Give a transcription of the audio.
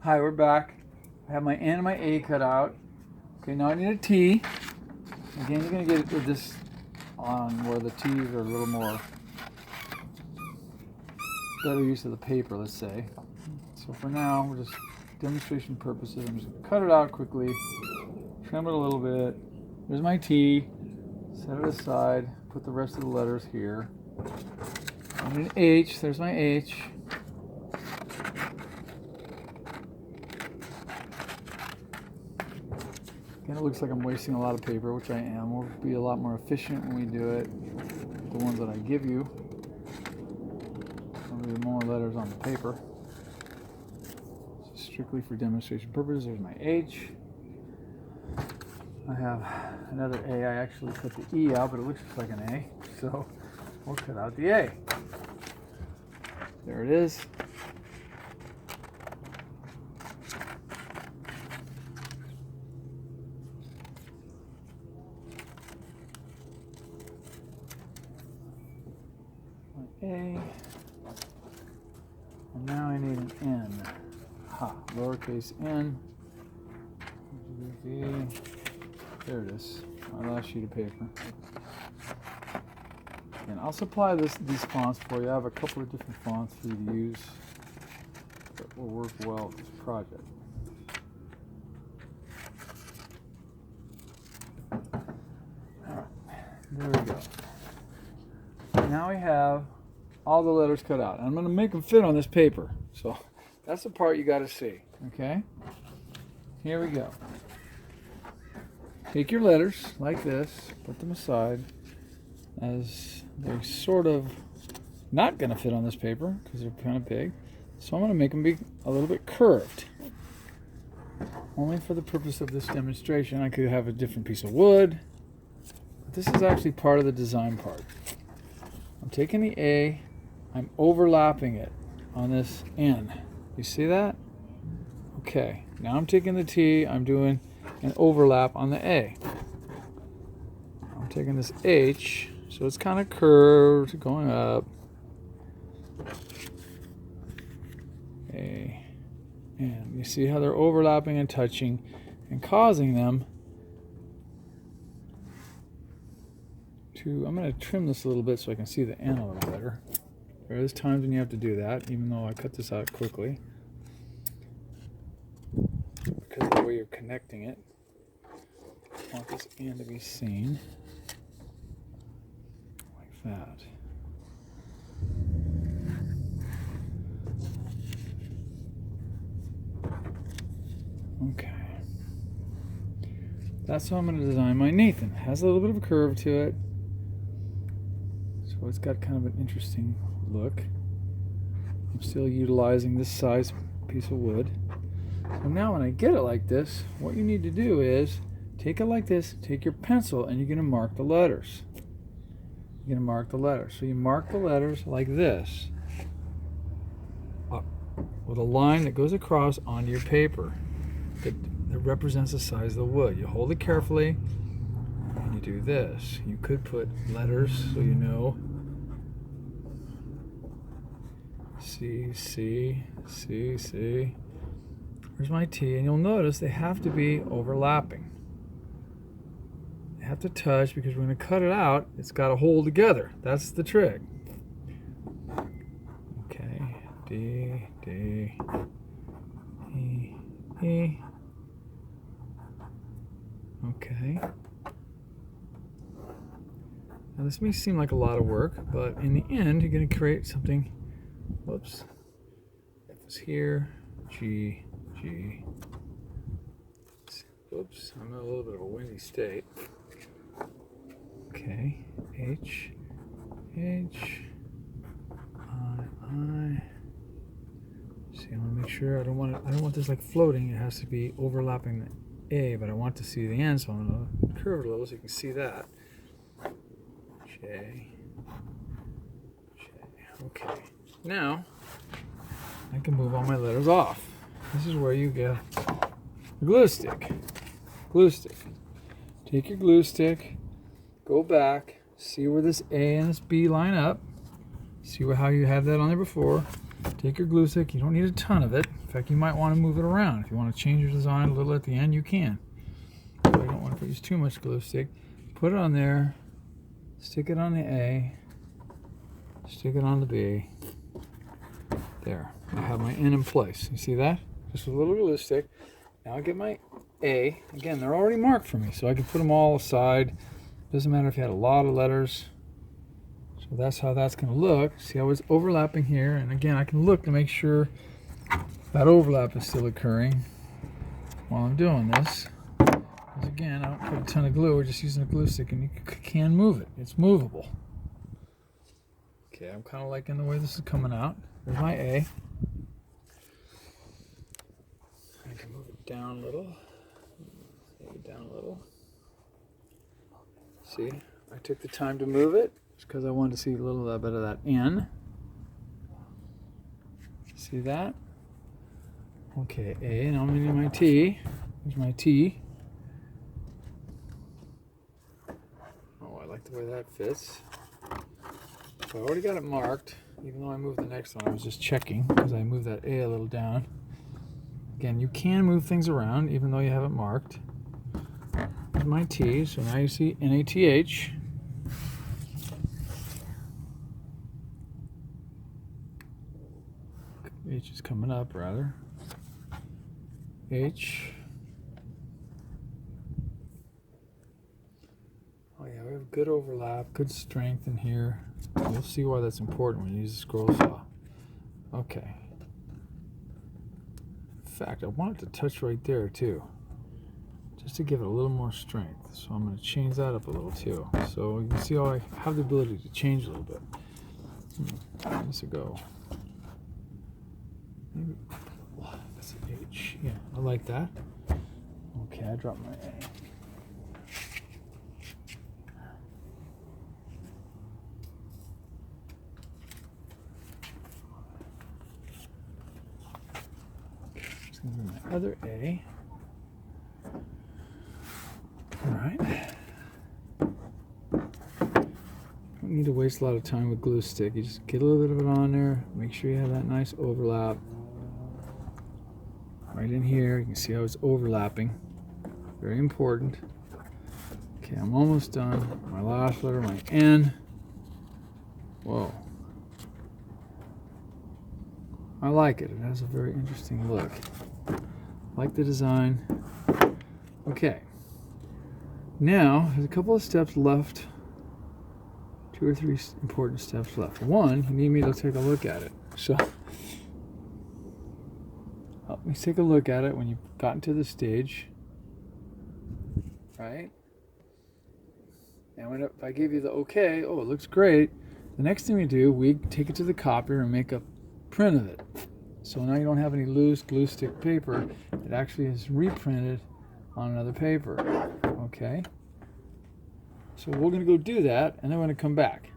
Hi, we're back. I have my N and my A cut out. Okay, now I need a T. Again, you're going to get this on where the T's are a little more better use of the paper, let's say. So for now, we're just demonstration purposes. I'm just going to cut it out quickly, trim it a little bit. There's my T. Set it aside. Put the rest of the letters here. I need an H. There's my H. Again, it looks like I'm wasting a lot of paper, which I am. We'll be a lot more efficient when we do it. The ones that I give you. There'll be more letters on the paper. So strictly for demonstration purposes, there's my H. I have another A. I actually cut the E out, but it looks just like an A. So we'll cut out the A. There it is. A, and now I need an N. Lowercase n. There it is. My last sheet of paper. And I'll supply these fonts for you. I have a couple of different fonts for you to use that will work well with this project. All right, there we go. Now we have all the letters cut out. I'm going to make them fit on this paper. So that's the part you got to see. Okay? Here we go. Take your letters like this, put them aside, as they're sort of not going to fit on this paper because they're kind of big. So I'm going to make them be a little bit curved. Only for the purpose of this demonstration. I could have a different piece of wood. But this is actually part of the design part. I'm taking the A, I'm overlapping it on this N. You see that? Okay, now I'm taking the T, I'm doing an overlap on the A. I'm taking this H, so it's kind of curved, going up. A, and you see how they're overlapping and touching and causing them to, I'm going to trim this a little bit so I can see the N a little better. There is times when you have to do that, even though I cut this out quickly. Because of the way you're connecting it. I want this N to be seen. Like that. Okay. That's how I'm going to design my Nathan. It has a little bit of a curve to it. So it's got kind of an interesting look. I'm still utilizing this size piece of wood. So now when I get it like this, what you need to do is take it like this, take your pencil, and you're going to mark the letters. You're going to mark the letters. So you mark the letters like this, with a line that goes across onto your paper that represents the size of the wood. You hold it carefully, and you do this. You could put letters so you know. C, C, C, C. Here's my T, and you'll notice they have to be overlapping. They have to touch because we're going to cut it out. It's got to hold together. That's the trick. Okay, D, D, E, E. Okay. Now this may seem like a lot of work, but in the end, you're going to create something. Whoops. F is here. G, G. Whoops, I'm in a little bit of a windy state. Okay. H, H, I. See, I want to make sure I don't want this like floating. It has to be overlapping the A, but I want to see the end, so I'm going to curve it a little so you can see that. J. Okay. Now, I can move all my letters off. This is where you get a glue stick. Glue stick. Take your glue stick, go back, see where this A and this B line up. See how you had that on there before. Take your glue stick. You don't need a ton of it. In fact, you might want to move it around. If you want to change your design a little at the end, you can. But I don't want to use too much glue stick. Put it on there, stick it on the A, stick it on the B. There, I have my N in place. You see that? Just a little glue stick. Now I get my A. Again, they're already marked for me, so I can put them all aside. Doesn't matter if you had a lot of letters. So that's how that's going to look. See how it's overlapping here? And again, I can look to make sure that overlap is still occurring while I'm doing this. Because again, I don't put a ton of glue. We're just using a glue stick, and you can move it. It's movable. Okay, I'm kind of liking the way this is coming out. There's my A. I can move it down a little. Move it down a little. See, I took the time to move it just because I wanted to see a little bit of that N. See that? Okay, A, now I'm going to do my T. Here's my T. Oh, I like the way that fits. So I already got it marked, even though I moved the next one. I was just checking because I moved that A a little down. Again, you can move things around even though you have it marked. Here's my T, so now you see NATH. H is coming up, rather. H. Oh yeah, we have good overlap, good strength in here. You'll see why that's important when you use the scroll saw. Okay. In fact, I want it to touch right there too, just to give it a little more strength. So I'm going to change that up a little too. So you can see how I have the ability to change a little bit. Where does it go? Maybe that's an H. Yeah, I like that. Okay, I dropped my A. Just gonna do my other A. All right. Don't need to waste a lot of time with glue stick. You just get a little bit of it on there. Make sure you have that nice overlap. Right in here, you can see how it's overlapping. Very important. Okay, I'm almost done. My last letter, my N. Whoa. I like it. It has a very interesting look. Like the design. Okay. Now, there's a couple of steps left. 2 or 3 important steps left. One, you need me to take a look at it. So, help me take a look at it when you've gotten to this stage. Right? And if I give you the okay, oh, it looks great. The next thing we do, we take it to the copier and make a print of it. So now you don't have any loose glue stick paper. It actually is reprinted on another paper. Okay? So we're going to go do that, and then we're going to come back.